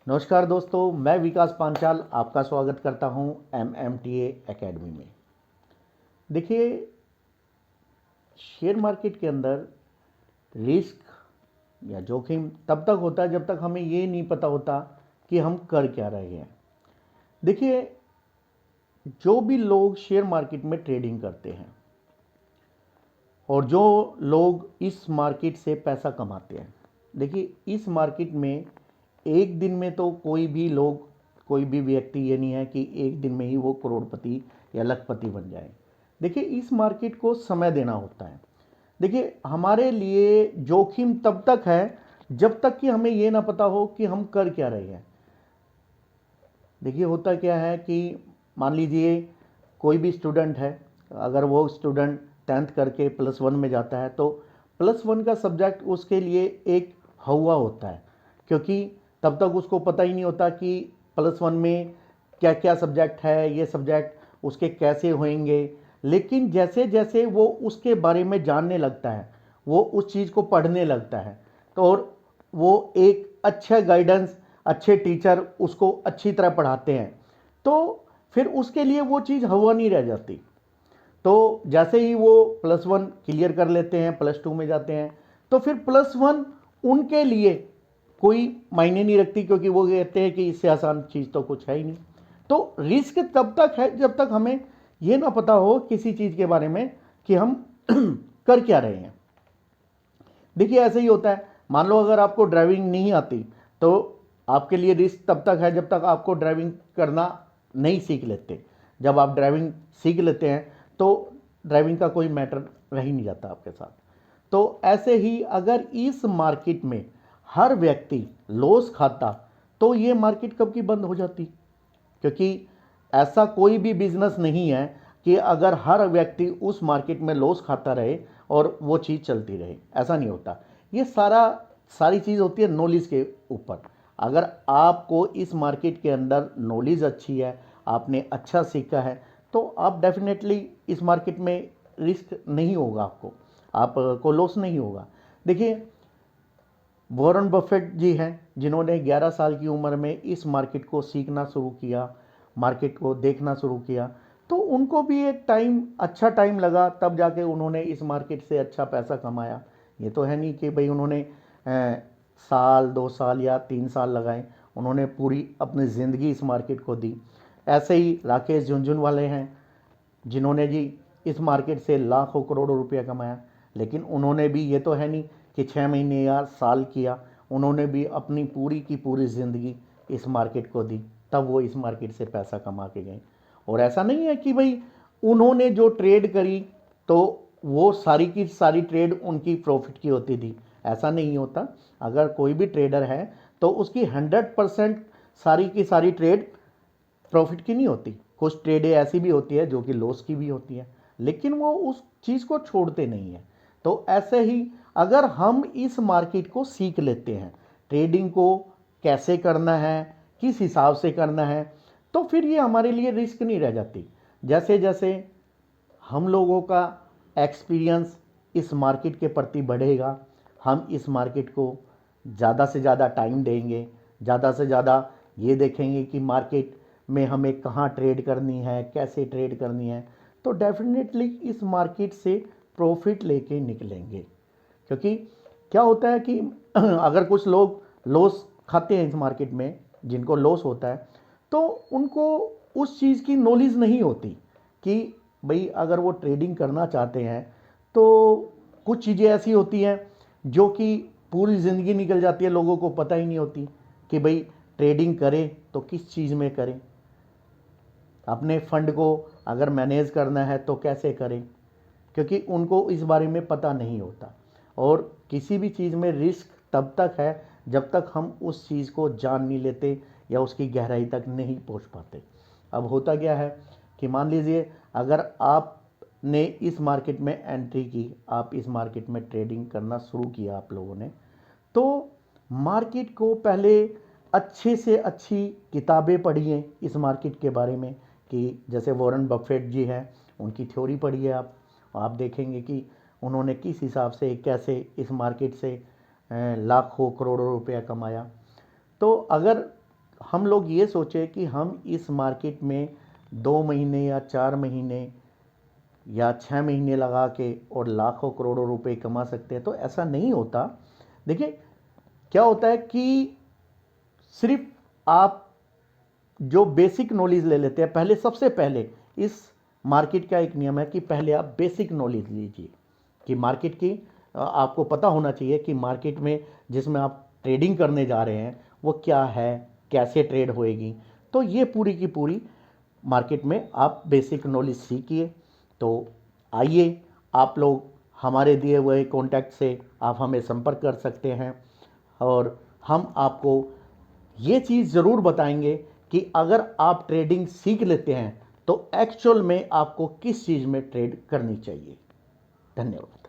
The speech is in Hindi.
नमस्कार दोस्तों, मैं विकास पांचाल आपका स्वागत करता हूं MMTA एकेडमी में। देखिए, शेयर मार्केट के अंदर रिस्क या जोखिम तब तक होता है जब तक हमें ये नहीं पता होता कि हम कर क्या रहे हैं। देखिए, जो भी लोग शेयर मार्केट में ट्रेडिंग करते हैं और जो लोग इस मार्केट से पैसा कमाते हैं, देखिए इस मार्केट में एक दिन में तो कोई भी व्यक्ति ये नहीं है कि एक दिन में ही वो करोड़पति या लखपति बन जाए। देखिए इस मार्केट को समय देना होता है। देखिए हमारे लिए जोखिम तब तक है जब तक कि हमें ये ना पता हो कि हम कर क्या रहे हैं। देखिए होता क्या है कि मान लीजिए कोई भी स्टूडेंट है, अगर वो स्टूडेंट 10th करके +1 में जाता है तो +1 का सब्जेक्ट उसके लिए एक हवा होता है, क्योंकि तब तक उसको पता ही नहीं होता कि +1 में क्या क्या सब्जेक्ट है, ये सब्जेक्ट उसके कैसे होंगे। लेकिन जैसे जैसे वो उसके बारे में जानने लगता है, वो उस चीज़ को पढ़ने लगता है, तो और वो एक अच्छा गाइडेंस, अच्छे टीचर उसको अच्छी तरह पढ़ाते हैं, तो फिर उसके लिए वो चीज़ हवा नहीं रह जाती। तो जैसे ही वो +1 क्लियर कर लेते हैं, +2 में जाते हैं, तो फिर +1 उनके लिए कोई मायने नहीं रखती, क्योंकि वो कहते हैं कि इससे आसान चीज़ तो कुछ है ही नहीं। तो रिस्क तब तक है जब तक हमें ये ना पता हो किसी चीज़ के बारे में कि हम कर क्या रहे हैं। देखिए ऐसे ही होता है, मान लो अगर आपको ड्राइविंग नहीं आती तो आपके लिए रिस्क तब तक है जब तक आपको ड्राइविंग करना नहीं सीख लेते। जब आप ड्राइविंग सीख लेते हैं तो ड्राइविंग का कोई मैटर रह ही नहीं जाता आपके साथ। तो ऐसे ही अगर इस मार्केट में हर व्यक्ति लॉस खाता तो ये मार्केट कब की बंद हो जाती, क्योंकि ऐसा कोई भी बिजनेस नहीं है कि अगर हर व्यक्ति उस मार्केट में लॉस खाता रहे और वो चीज़ चलती रहे, ऐसा नहीं होता। ये सारी चीज़ होती है नॉलेज के ऊपर। अगर आपको इस मार्केट के अंदर नॉलेज अच्छी है, आपने अच्छा सीखा है, तो आप डेफिनेटली इस मार्केट में रिस्क नहीं होगा, आपको लॉस नहीं होगा। देखिए वॉरेन बफेट जी हैं जिन्होंने 11 साल की उम्र में इस मार्केट को सीखना शुरू किया, मार्केट को देखना शुरू किया, तो उनको भी एक अच्छा टाइम लगा, तब जाके उन्होंने इस मार्केट से अच्छा पैसा कमाया। ये तो है नहीं कि भाई उन्होंने साल 2 साल या 3 साल लगाए, उन्होंने पूरी अपनी ज़िंदगी इस मार्केट को दी। ऐसे ही राकेश झुनझुनवाले हैं जिन्होंने जी इस मार्केट से लाखों करोड़ों रुपया कमाया, लेकिन उन्होंने भी ये तो है नहीं कि 6 महीने या साल किया, उन्होंने भी अपनी पूरी की पूरी ज़िंदगी इस मार्केट को दी, तब वो इस मार्केट से पैसा कमा के गए। और ऐसा नहीं है कि भाई उन्होंने जो ट्रेड करी तो वो सारी की सारी ट्रेड उनकी प्रॉफिट की होती थी, ऐसा नहीं होता। अगर कोई भी ट्रेडर है तो उसकी 100% सारी की सारी ट्रेड प्रॉफिट की नहीं होती। कुछ ट्रेडें ऐसी भी होती है जो कि लॉस की भी होती है, लेकिन वो उस चीज़ को छोड़ते नहीं है। तो ऐसे ही अगर हम इस मार्केट को सीख लेते हैं, ट्रेडिंग को कैसे करना है, किस हिसाब से करना है, तो फिर ये हमारे लिए रिस्क नहीं रह जाती। जैसे जैसे हम लोगों का एक्सपीरियंस इस मार्केट के प्रति बढ़ेगा, हम इस मार्केट को ज़्यादा से ज़्यादा टाइम देंगे, ज़्यादा से ज़्यादा ये देखेंगे कि मार्केट में हमें कहाँ ट्रेड करनी है, कैसे ट्रेड करनी है, तो डेफिनेटली इस मार्केट से प्रॉफिट लेके निकलेंगे। क्योंकि क्या होता है कि अगर कुछ लोग लॉस खाते हैं इस मार्केट में, जिनको लॉस होता है, तो उनको उस चीज़ की नॉलेज नहीं होती कि भाई अगर वो ट्रेडिंग करना चाहते हैं तो कुछ चीज़ें ऐसी होती हैं जो कि पूरी ज़िंदगी निकल जाती है, लोगों को पता ही नहीं होती कि भाई ट्रेडिंग करें तो किस चीज़ में करें, अपने फंड को अगर मैनेज करना है तो कैसे करें, क्योंकि उनको इस बारे में पता नहीं होता। और किसी भी चीज़ में रिस्क तब तक है जब तक हम उस चीज़ को जान नहीं लेते या उसकी गहराई तक नहीं पहुंच पाते। अब होता क्या है कि मान लीजिए अगर आपने इस मार्केट में एंट्री की, आप इस मार्केट में ट्रेडिंग करना शुरू किया आप लोगों ने, तो मार्केट को पहले अच्छे से अच्छी किताबें पढ़िए इस मार्केट के बारे में, कि जैसे वॉरेन बफेट जी हैं उनकी थ्योरी पढ़िए आप देखेंगे कि उन्होंने किस हिसाब से कैसे इस मार्केट से लाखों करोड़ों रुपया कमाया। तो अगर हम लोग ये सोचे कि हम इस मार्केट में 2 महीने या 4 महीने या 6 महीने लगा के और लाखों करोड़ों रुपए कमा सकते हैं, तो ऐसा नहीं होता। देखिए क्या होता है कि सिर्फ आप जो बेसिक नॉलेज ले लेते हैं, पहले सबसे पहले इस मार्केट का एक नियम है कि पहले आप बेसिक नॉलेज लीजिए कि मार्केट की आपको पता होना चाहिए कि मार्केट में जिसमें आप ट्रेडिंग करने जा रहे हैं वो क्या है, कैसे ट्रेड होएगी। तो ये पूरी की पूरी मार्केट में आप बेसिक नॉलेज सीखिए। तो आइए, आप लोग हमारे दिए हुए कॉन्टैक्ट से आप हमें संपर्क कर सकते हैं और हम आपको ये चीज़ ज़रूर बताएंगे कि अगर आप ट्रेडिंग सीख लेते हैं तो एक्चुअल में आपको किस चीज़ में ट्रेड करनी चाहिए। धन्यवाद।